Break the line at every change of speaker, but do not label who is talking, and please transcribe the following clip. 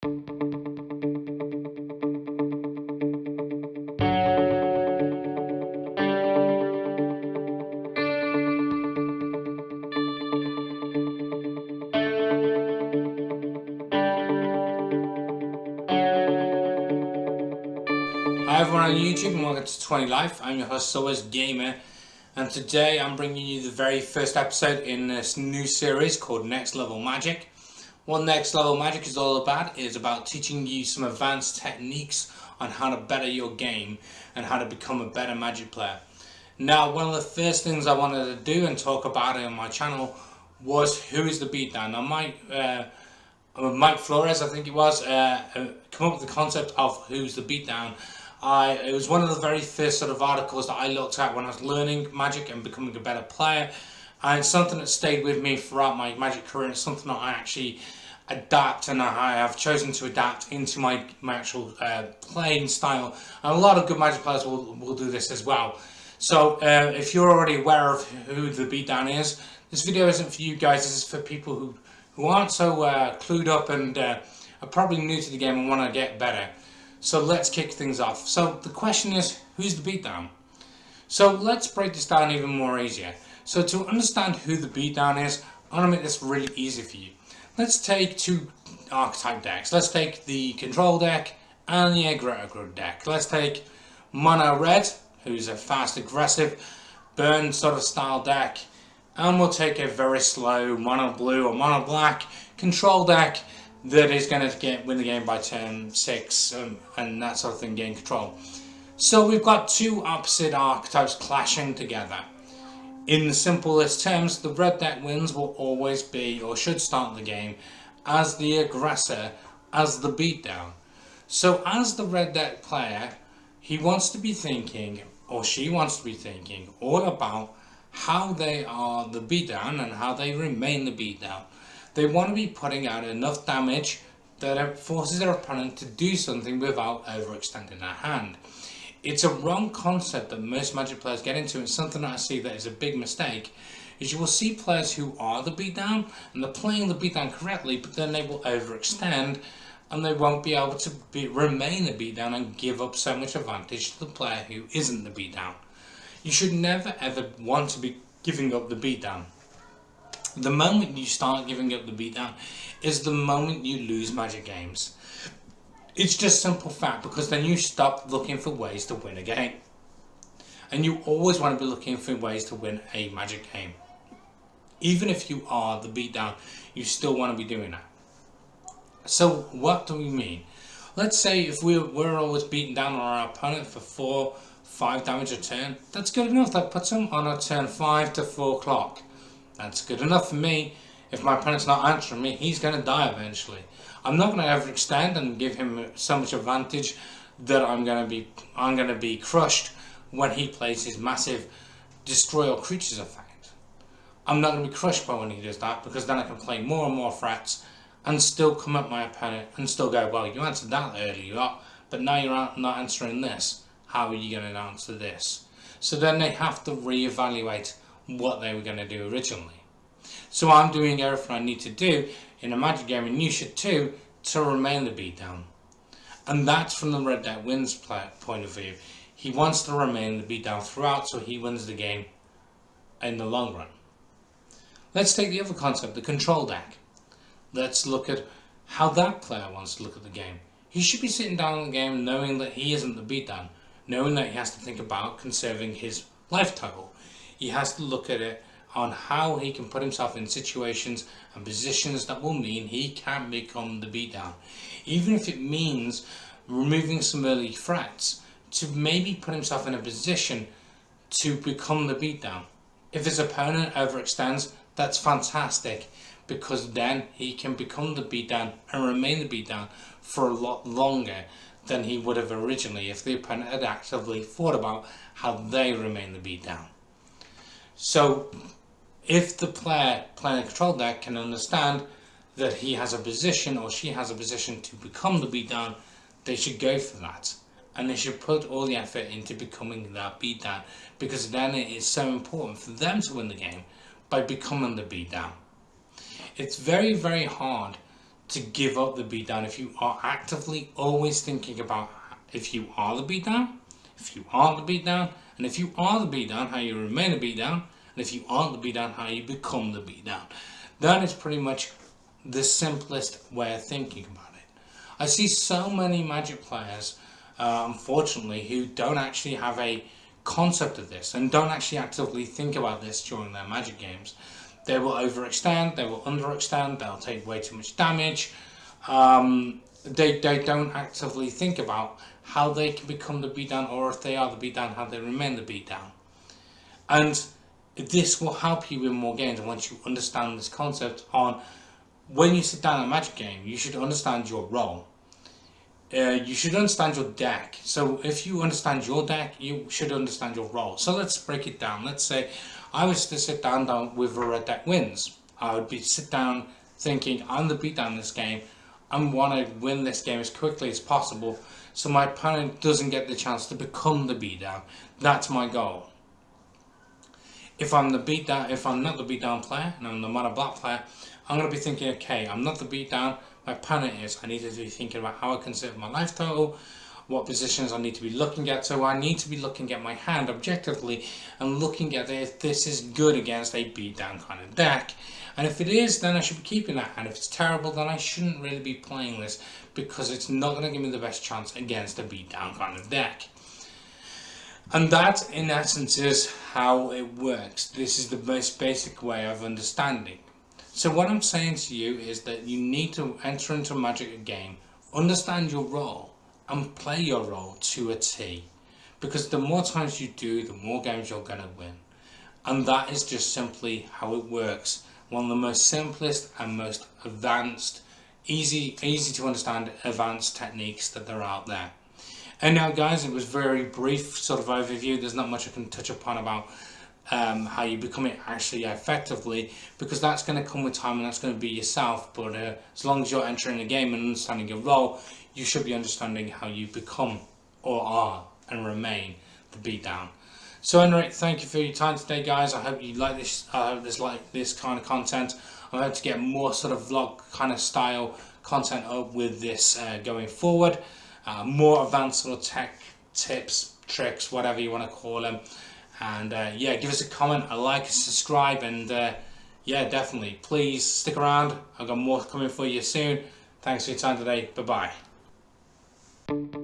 Hi everyone on YouTube and welcome to 20 Life. I'm your host, Always Gamer, and today I'm bringing you the very first episode in this new series called Next Level Magic. What Next Level Magic is all about is about teaching you some advanced techniques on how to better your game and how to become a better Magic player. Now, one of the first things I wanted to do and talk about on my channel was who is the Beatdown. Now, Mike Flores, I think it was, come up with the concept of who's the Beatdown. It was one of the very first sort of articles that I looked at when I was learning Magic and becoming a better player, and it's something that stayed with me throughout my Magic career. It's something that I actually adapt, and I have chosen to adapt into my actual playing style, and a lot of good Magic players will do this as well. So if you're already aware of who the Beatdown is, this video isn't for you guys. This is for people who aren't so clued up and are probably new to the game and want to get better. So let's kick things off. So the question is, who's the Beatdown? So let's break this down even more easier. So to understand who the Beatdown is, I want to make this really easy for you. Let's take two archetype decks. Let's take the control deck and the aggro deck. Let's take mono red, who's a fast aggressive burn sort of style deck, and we'll take a very slow mono blue or mono black control deck that is going to win the game by turn 6 and that sort of thing, gain control. So we've got two opposite archetypes clashing together. In the simplest terms, the red deck wins will always be, or should start the game, as the aggressor, as the Beatdown. So as the red deck player, he wants to be thinking, or she wants to be thinking, all about how they are the Beatdown and how they remain the Beatdown. They want to be putting out enough damage that it forces their opponent to do something without overextending their hand. It's a wrong concept that most Magic players get into, and something that I see that is a big mistake, is you will see players who are the Beatdown and they're playing the Beatdown correctly, but then they will overextend and they won't be able to remain the Beatdown and give up so much advantage to the player who isn't the Beatdown. You should never ever want to be giving up the Beatdown. The moment you start giving up the Beatdown is the moment you lose Magic games. It's just simple fact, because then you stop looking for ways to win a game. And you always want to be looking for ways to win a Magic game. Even if you are the Beatdown, you still want to be doing that. So what do we mean? Let's say if we're always beating down on our opponent for 4-5 damage a turn, that's good enough. That puts him on a turn 5 to 4 o'clock. That's good enough for me. If my opponent's not answering me, he's going to die eventually. I'm not going to overextend and give him so much advantage that I'm going to be crushed when he plays his massive destroy all creatures effect. I'm not going to be crushed by when he does that, because then I can play more and more threats and still come at my opponent and still go, well, you answered that earlier, but now you're not answering this. How are you going to answer this? So then they have to reevaluate what they were going to do originally. So I'm doing everything I need to do in a Magic game, and you should too, to remain the Beatdown. And that's from the red deck wins point of view. He wants to remain the Beatdown throughout, so he wins the game in the long run. Let's take the other concept, the control deck. Let's look at how that player wants to look at the game. He should be sitting down in the game knowing that he isn't the Beatdown, knowing that he has to think about conserving his life total. He has to look at it on how he can put himself in situations and positions that will mean he can become the Beatdown. Even if it means removing some early threats to maybe put himself in a position to become the Beatdown. If his opponent overextends, that's fantastic, because then he can become the Beatdown and remain the Beatdown for a lot longer than he would have originally if the opponent had actively thought about how they remain the Beatdown. So if the player playing a control deck can understand that he has a position or she has a position to become the Beatdown, they should go for that. And they should put all the effort into becoming that Beatdown, because then it is so important for them to win the game by becoming the Beatdown. It's very, very hard to give up the beatdown if you are actively always thinking about if you are the beatdown, if you aren't the beatdown, and if you are the beatdown, how you remain a beatdown, and if you aren't the beatdown, how you become the beatdown. That is pretty much the simplest way of thinking about it. I see so many Magic players, unfortunately, who don't actually have a concept of this and don't actually actively think about this during their Magic games. They will overextend, they will underextend, they'll take way too much damage. They don't actively think about how they can become the beatdown, or if they are the beatdown, how they remain the beatdown. And this will help you win more games once you understand this concept. On when you sit down in a Magic game, you should understand your role. You should understand your deck. So if you understand your deck, you should understand your role. So let's break it down. Let's say I was to sit down with a red deck wins. I would sit down thinking, I'm the beatdown in this game. I want to win this game as quickly as possible so my opponent doesn't get the chance to become the beatdown. That's my goal. If I'm not the beatdown player and I'm the mono black player, I'm going to be thinking, okay, I'm not the beatdown, my opponent is. I need to be thinking about how I can save my life total, what positions I need to be looking at. So I need to be looking at my hand objectively and looking at if this is good against a beatdown kind of deck. And if it is, then I should be keeping that. And if it's terrible, then I shouldn't really be playing this, because it's not going to give me the best chance against a beatdown kind of deck. And that, in essence, is how it works. This is the most basic way of understanding. So what I'm saying to you is that you need to enter into Magic game, understand your role, and play your role to a T. Because the more times you do, the more games you're going to win. And that is just simply how it works. One of the most simplest and most advanced, easy to understand advanced techniques that are out there. And now guys, it was very brief sort of overview. There's not much I can touch upon about how you become it actually effectively, because that's going to come with time and that's going to be yourself. But as long as you're entering the game and understanding your role, you should be understanding how you become or are and remain the beatdown. So anyway, thank you for your time today, guys. I hope you like this. I hope this kind of content. I hope to get more sort of vlog kind of style content up with this going forward. More advanced sort of tech tips, tricks, whatever you want to call them. And yeah, give us a comment, a like, a subscribe, and yeah, definitely please stick around. I've got more coming for you soon. Thanks for your time today. Bye bye.